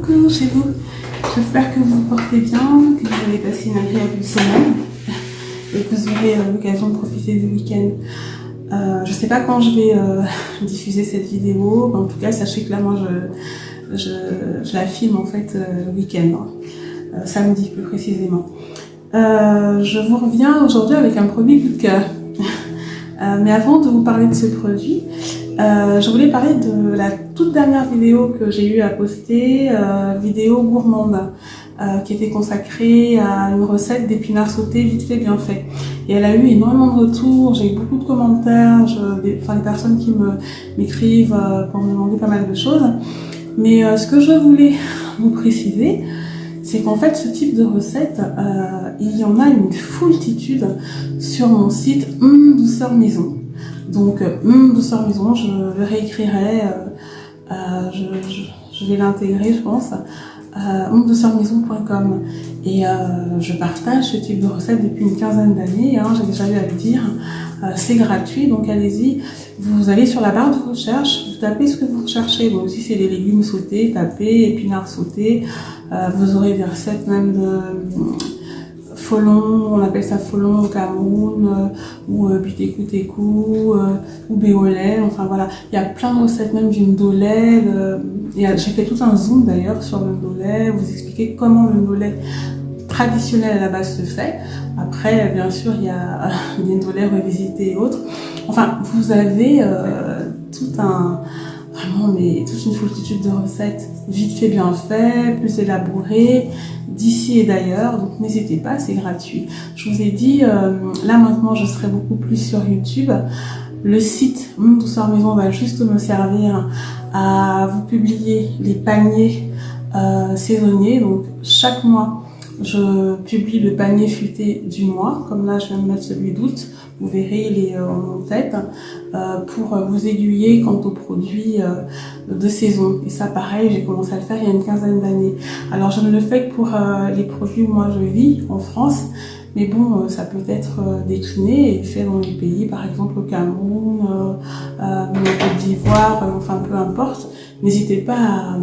coucou chez vous. J'espère que vous vous portez bien, que vous avez passé une agréable semaine et que vous aurez l'occasion de profiter du week-end. Je sais pas quand je vais diffuser cette vidéo, mais en tout cas sachez que là moi je la filme en fait le week-end, samedi plus précisément. Je vous reviens aujourd'hui avec un produit coup de cœur. Mais avant de vous parler de ce produit, je voulais parler de la toute dernière vidéo que j'ai eu à poster, vidéo gourmande, qui était consacrée à une recette d'épinards sautés vite fait bien fait. Et elle a eu énormément de retours, j'ai eu beaucoup de commentaires, des personnes qui m'écrivent pour me demander pas mal de choses. Mais ce que je voulais vous préciser, c'est qu'en fait ce type de recette, il y en a une foultitude sur mon site Douceur Maison. Donc Douceur Maison, je le réécrirai, je vais l'intégrer je pense, douceurmaison.com. Et je partage ce type de recette depuis une quinzaine d'années, j'ai déjà eu à le dire, c'est gratuit, donc allez-y, vous allez sur la barre de recherche, vous tapez ce que vous recherchez, donc si c'est des légumes sautés, tapez épinards sautés, vous aurez des recettes même de folon, on appelle ça folon au Cameroun, ou bitékou-tékou, ou béolais, enfin voilà, il y a plein de recettes, même du ndolé, j'ai fait tout un zoom d'ailleurs sur le ndolé, vous expliquer comment le ndolé traditionnel à la base se fait. Après, bien sûr, il y a des ndolés revisités et autres. Enfin, vous avez toute une foultitude de recettes, vite fait, bien fait, plus élaborées, d'ici et d'ailleurs, donc n'hésitez pas, c'est gratuit. Je vous ai dit, là maintenant je serai beaucoup plus sur YouTube. Le site Douceur Maison va juste me servir à vous publier les paniers saisonniers. Donc chaque mois, je publie le panier futé du mois, comme là je viens de mettre celui d'août, vous verrez il est en tête, pour vous aiguiller quant aux produits de saison. Et ça pareil, j'ai commencé à le faire il y a une quinzaine d'années. Alors je ne le fais que pour les produits où moi je vis, en France, mais bon, ça peut être décliné et fait dans les pays, par exemple au Cameroun, en Côte d'Ivoire, enfin peu importe. N'hésitez pas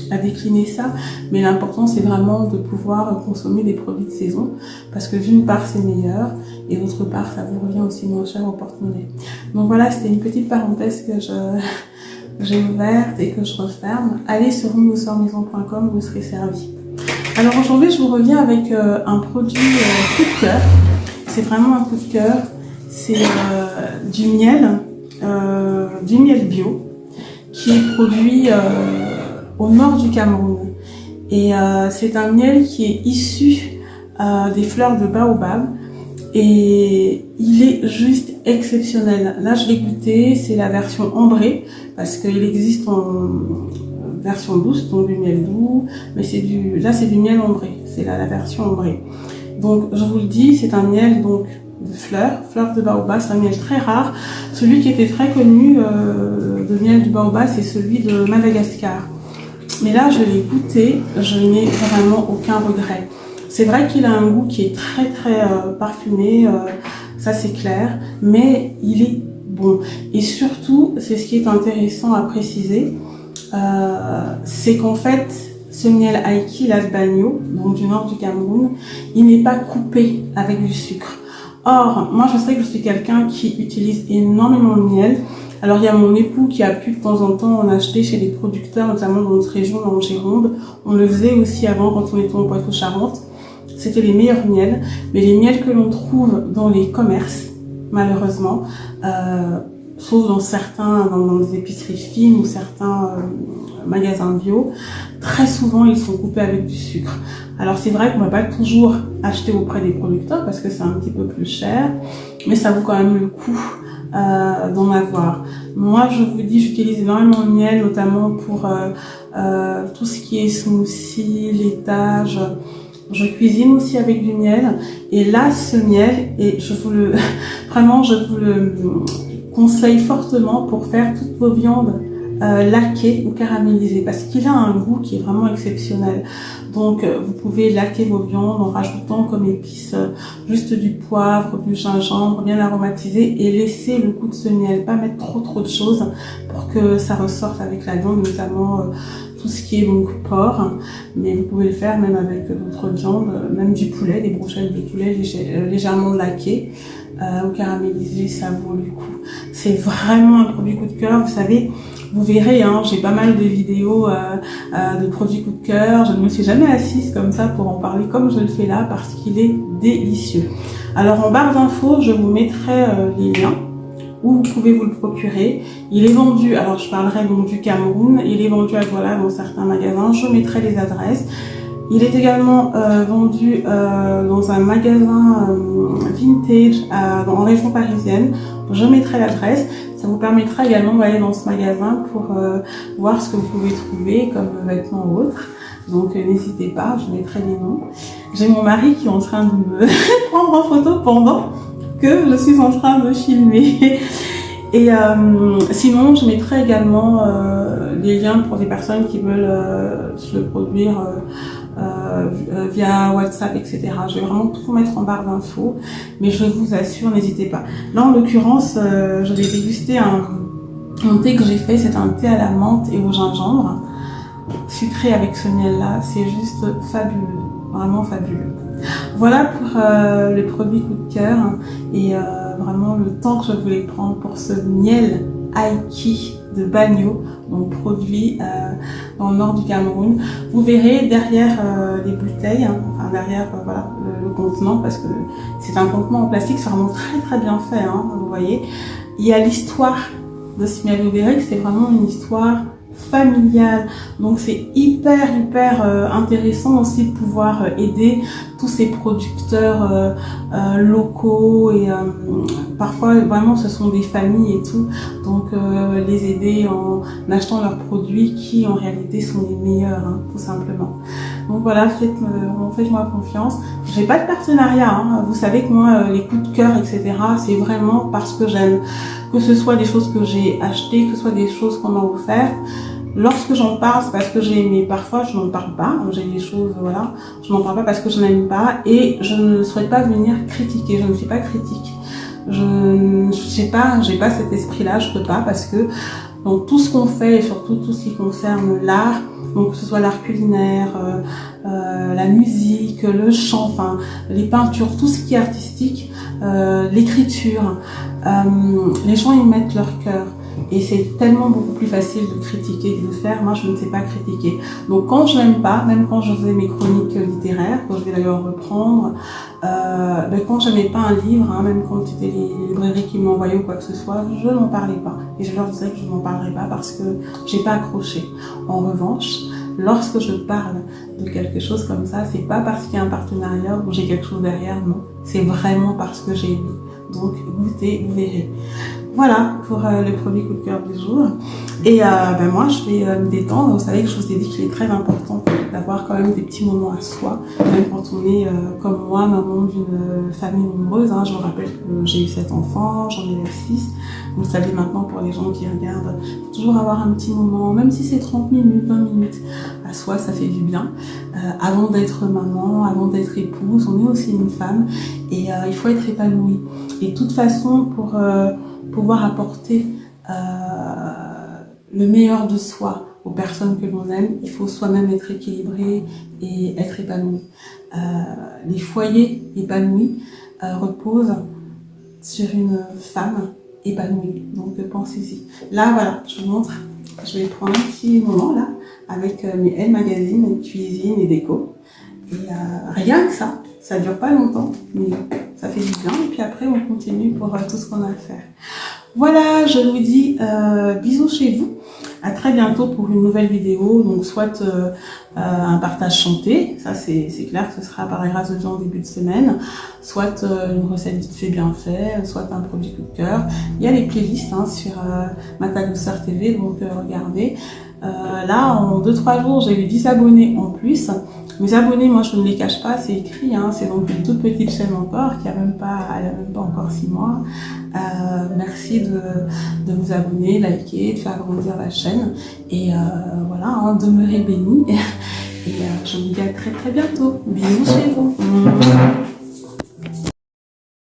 à décliner ça, mais l'important c'est vraiment de pouvoir consommer des produits de saison, parce que d'une part c'est meilleur, et d'autre part ça vous revient aussi moins cher au porte-monnaie. Donc voilà, c'était une petite parenthèse que j'ai ouverte et que je referme. Allez sur douceurmaison.com, vous serez servi. Alors aujourd'hui je vous reviens avec un produit coup de cœur, c'est vraiment un coup de cœur, c'est du miel bio, qui est produit au nord du Cameroun. Et c'est un miel qui est issu des fleurs de baobab et il est juste exceptionnel. Là je l'ai goûté, c'est la version ambrée parce qu'il existe en version douce, donc du miel doux, mais là c'est du miel ambré, c'est la version ambrée. Donc je vous le dis, c'est un miel donc de fleurs de baobab, c'est un miel très rare. Celui qui était très connu de miel du baobab, c'est celui de Madagascar. Mais là, je l'ai goûté, je n'ai vraiment aucun regret. C'est vrai qu'il a un goût qui est très très parfumé, ça c'est clair, mais il est bon. Et surtout, c'est ce qui est intéressant à préciser, c'est qu'en fait, ce miel Aïki Lasbagno, donc du nord du Cameroun, il n'est pas coupé avec du sucre. Or, moi je sais que je suis quelqu'un qui utilise énormément de miel. Alors il y a mon époux qui a pu de temps en temps en acheter chez des producteurs, notamment dans notre région, en Gironde. On le faisait aussi avant quand on était en Poitou-Charentes. C'était les meilleurs miels, mais les miels que l'on trouve dans les commerces, malheureusement, sauf dans des épiceries fines ou certains magasins bio, très souvent ils sont coupés avec du sucre. Alors c'est vrai qu'on ne va pas toujours acheter auprès des producteurs parce que c'est un petit peu plus cher, mais ça vaut quand même le coup d'en avoir. Moi je vous dis, j'utilise énormément de miel, notamment pour tout ce qui est smoothie, laitage. Je cuisine aussi avec du miel, et là ce miel, et vraiment je vous le conseille fortement pour faire toutes vos viandes laquées ou caramélisées, parce qu'il a un goût qui est vraiment exceptionnel. Donc vous pouvez laquer vos viandes en rajoutant comme épices juste du poivre, du gingembre bien aromatisé, et laisser le goût de ce miel, pas mettre trop de choses pour que ça ressorte avec la viande, notamment tout ce qui est donc porc, mais vous pouvez le faire même avec d'autres viandes, même du poulet, des brochettes de poulet légèrement laquées ou caramélisées, ça vaut le coup. C'est vraiment un produit coup de cœur, vous savez. Vous verrez, hein, j'ai pas mal de vidéos de produits coup de cœur. Je ne me suis jamais assise comme ça pour en parler comme je le fais là parce qu'il est délicieux. Alors en barre d'infos, je vous mettrai les liens où vous pouvez vous le procurer. Il est vendu, alors je parlerai donc du Cameroun, il est vendu à Douala dans certains magasins, je mettrai les adresses. Il est également vendu dans un magasin vintage en région parisienne. Je mettrai l'adresse. Ça vous permettra également d'aller dans ce magasin pour voir ce que vous pouvez trouver comme vêtements ou autres. Donc n'hésitez pas, je mettrai les noms. J'ai mon mari qui est en train de me prendre en photo pendant que je suis en train de filmer. Et sinon, je mettrai également les liens pour des personnes qui veulent se le produire via WhatsApp, etc. Je vais vraiment tout mettre en barre d'infos, mais je vous assure, n'hésitez pas. Là, en l'occurrence, je vais déguster un thé que j'ai fait. C'est un thé à la menthe et au gingembre, sucré avec ce miel-là. C'est juste fabuleux, vraiment fabuleux. Voilà pour le produit coup de cœur et vraiment le temps que je voulais prendre pour ce miel Aïki de Bagno, donc produit dans le nord du Cameroun. Vous verrez derrière les bouteilles, enfin derrière voilà, le contenant, parce que c'est un contenant en plastique, c'est vraiment très très bien fait, hein, vous voyez. Il y a l'histoire de ce miel. Vous verrez que c'est vraiment une histoire familiale, donc c'est hyper intéressant aussi de pouvoir aider tous ces producteurs locaux et parfois vraiment ce sont des familles et tout, donc les aider en achetant leurs produits qui en réalité sont les meilleurs, hein, tout simplement. Donc voilà, faites-moi confiance. J'ai pas de partenariat, hein. Vous savez que moi les coups de cœur etc, c'est vraiment parce que j'aime, que ce soit des choses que j'ai achetées, que ce soit des choses qu'on m'a offert. Lorsque j'en parle, c'est parce que j'ai aimé. Parfois, je n'en parle pas. J'ai des choses, voilà. Je n'en parle pas parce que je n'aime pas et je ne souhaite pas venir critiquer. Je ne suis pas critique. J'ai pas cet esprit-là. Je peux pas parce que dans tout ce qu'on fait et surtout tout ce qui concerne l'art, donc que ce soit l'art culinaire, la musique, le chant, enfin les peintures, tout ce qui est artistique, l'écriture, les gens y mettent leur cœur. Et c'est tellement beaucoup plus facile de critiquer que de faire. Moi, je ne sais pas critiquer. Donc, quand je n'aime pas, même quand je faisais mes chroniques littéraires, que je vais d'ailleurs reprendre, quand je n'aimais pas un livre, hein, même quand c'était les librairies qui m'envoyaient ou quoi que ce soit, je n'en parlais pas. Et je leur disais que je n'en parlerais pas parce que j'ai pas accroché. En revanche, lorsque je parle de quelque chose comme ça, c'est pas parce qu'il y a un partenariat ou j'ai quelque chose derrière, non. C'est vraiment parce que j'ai aimé. Donc, goûtez, vous verrez. Voilà pour le premier coup de cœur du jour. Et moi, je vais me détendre. Vous savez que je vous ai dit qu'il est très important d'avoir quand même des petits moments à soi, même quand on est comme moi, maman d'une famille nombreuse. Hein. Je vous rappelle que j'ai eu 7 enfants, j'en ai 6. Vous le savez maintenant pour les gens qui regardent, il faut toujours avoir un petit moment, même si c'est 30 minutes, 20 minutes, à soi, ça fait du bien. Avant d'être maman, avant d'être épouse, on est aussi une femme et il faut être épanoui. Et de toute façon, pour pouvoir apporter le meilleur de soi aux personnes que l'on aime, il faut soi-même être équilibré et être épanoui. Les foyers épanouis reposent sur une femme épanouie, donc pensez-y. Là, voilà, je vous montre, je vais prendre un petit moment là, avec mes Elle magazines, cuisine et déco. Et rien que ça dure pas longtemps, mais ça fait du bien. Et puis après, on continue pour tout ce qu'on a à faire. Voilà, je vous dis bisous chez vous. À très bientôt pour une nouvelle vidéo. Donc soit un partage chanté, ça c'est clair que ce sera par la grâce de Dieu en début de semaine, soit une recette vite fait bien fait, soit un produit coup de cœur. Il y a les playlists hein, sur Mata Douceur TV, donc regardez. Là, en 2-3 jours, j'ai eu 10 abonnés en plus. Mes abonnés, moi, je ne les cache pas, c'est écrit. Hein, c'est donc une toute petite chaîne encore, qui a même pas encore 6 mois. Merci de vous abonner, liker, de faire grandir la chaîne. Et voilà, hein, demeurez bénis. Et je vous dis à très très bientôt. Bisous chez vous.